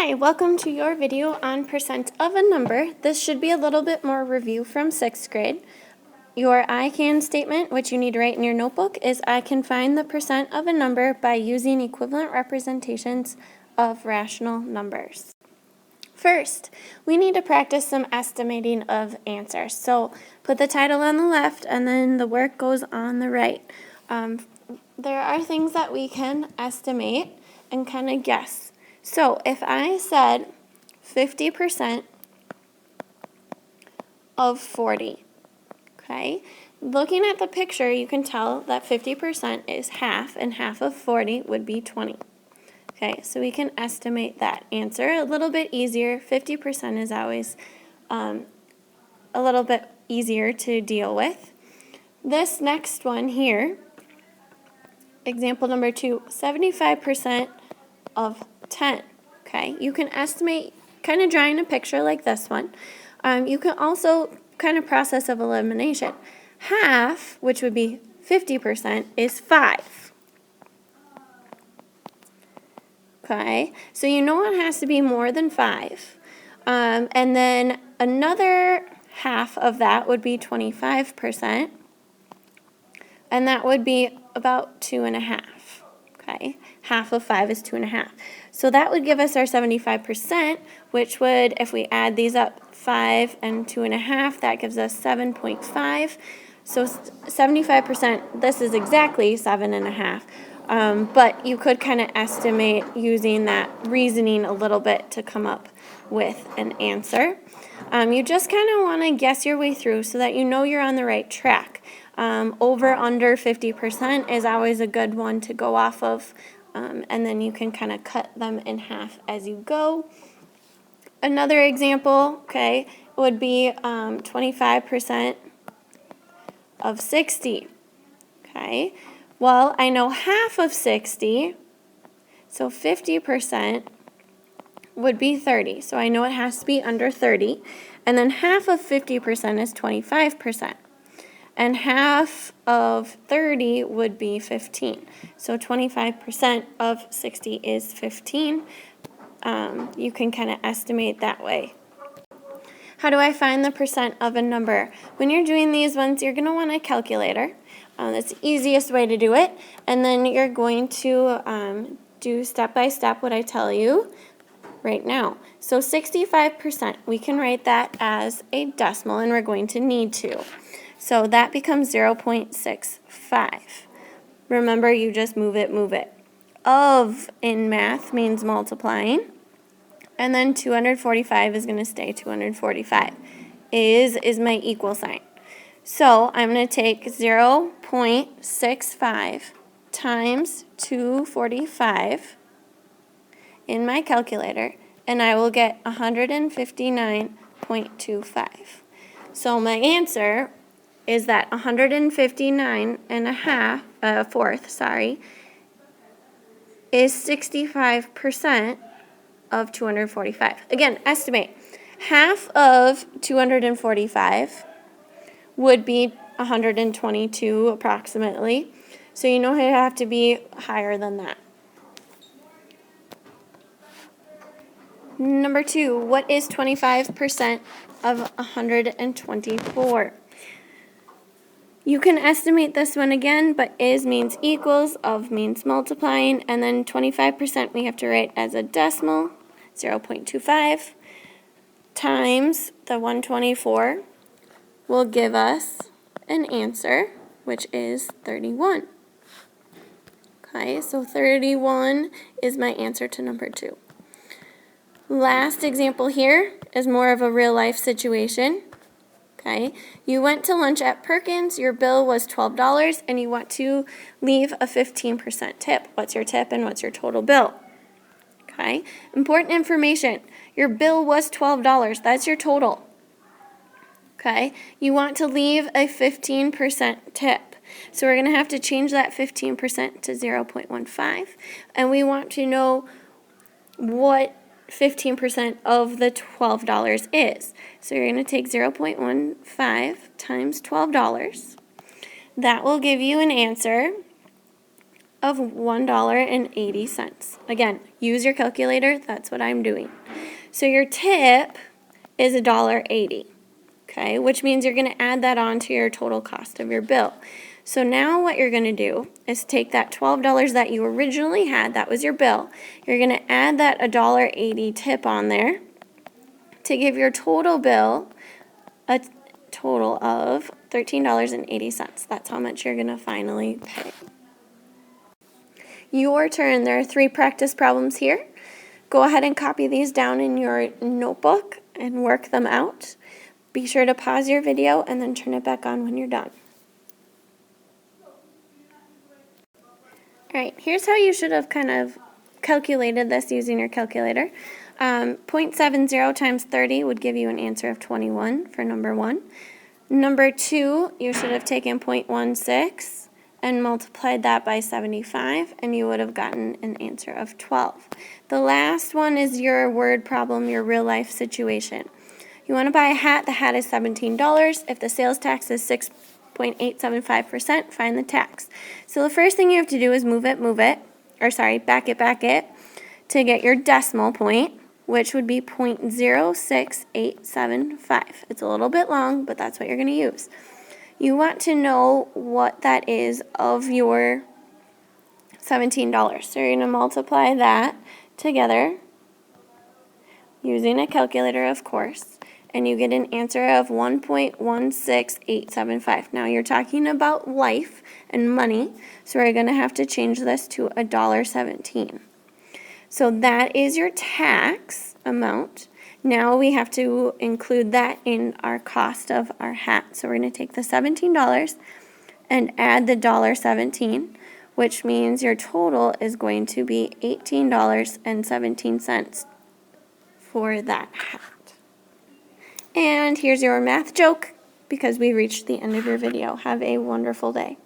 Hi, welcome to your video on percent of a number. This should be a little bit more review from 6th grade. Your I can statement, which you need to write in your notebook, is I can find the percent of a number by using equivalent representations of rational numbers. First, we need to practice some estimating of answers. So put the title on the left and then the work goes on the right. There are things that we can estimate and kind of guess. So if I said 50% of 40, okay, looking at the picture, you can tell that 50% is half, and half of 40 would be 20. Okay, so we can estimate that answer a little bit easier. 50% is always a little bit easier to deal with. This next one here, example number 2, 75% of 10. Okay, you can estimate kind of drawing a picture like this one. You can also kind of process of elimination. Half, which would be 50%, is 5. Okay, so you know it has to be more than 5. And then another half of that would be 25%, and that would be about 2.5. Okay, half of 5 is 2.5. So that would give us our 75%, which would, if we add these up, 5 and 2.5, that gives us 7.5. So 75%, this is exactly 7.5. But you could kind of estimate using that reasoning a little bit to come up with an answer. You just kind of want to guess your way through so that you know you're on the right track. Over under 50% is always a good one to go off of, and then you can kind of cut them in half as you go. Another example, okay, would be 25% of 60. Okay, well, I know half of 60, so 50% would be 30. So I know it has to be under 30. And then half of 50% is 25%. And half of 30 would be 15. So 25% of 60 is 15. You can kind of estimate that way. How do I find the percent of a number? When you're doing these ones, you're going to want a calculator. That's the easiest way to do it. And then you're going to do step by step what I tell you right now. So 65%, we can write that as a decimal, and we're going to need to. So that becomes 0.65. Remember, you just move it. Of in math means multiplying. And then 245 is going to stay 245. Is my equal sign. So I'm going to take 0.65 times 245 in my calculator, and I will get 159.25. So my answer is that 159.4 is 65% of 245. Again, estimate. Half of 245 would be 122 approximately. So you know it have to be higher than that. Number 2, what is 25% of 124? You can estimate this one again, but is means equals, of means multiplying, and then 25% we have to write as a decimal, 0.25, times the 124 will give us an answer, which is 31. Okay, so 31 is my answer to number 2. Last example here is more of a real life situation. Okay, you went to lunch at Perkins, your bill was $12, and you want to leave a 15% tip. What's your tip and what's your total bill? Okay, important information. Your bill was $12. That's your total. Okay, you want to leave a 15% tip. So we're going to have to change that 15% to 0.15, and we want to know what 15% of the $12 is. So you're going to take 0.15 times $12. That will give you an answer of $1.80. Again, use your calculator, that's what I'm doing. So your tip is $1.80, okay, which means you're going to add that on to your total cost of your bill. So now what you're going to do is take that $12 that you originally had, that was your bill, you're going to add that $1.80 tip on there to give your total bill a total of $13.80. That's how much you're going to finally pay. Your turn. There are 3 practice problems here. Go ahead and copy these down in your notebook and work them out. Be sure to pause your video and then turn it back on when you're done. Alright, here's how you should have kind of calculated this using your calculator. 0.70 times 30 would give you an answer of 21 for number 1. Number 2, you should have taken 0.16 and multiplied that by 75, and you would have gotten an answer of 12. The last one is your word problem, your real life situation. You want to back a hat. The hat is $17. If the sales tax is 6.875%, find the tax. So the first thing you have to do is back it to get your decimal point, which would be 0.06875. It's a little bit long, but that's what you're going to use. You want to know what that is of your $17. So you're going to multiply that together using a calculator, of course, and you get an answer of 1.16875. Now you're talking about life and money, so we're going to have to change this to $1.17. So that is your tax amount. Now we have to include that in our cost of our hat. So we're going to take the $17 and add the $1.17, which means your total is going to be $18.17 for that hat. And here's your math joke because we reached the end of your video. Have a wonderful day.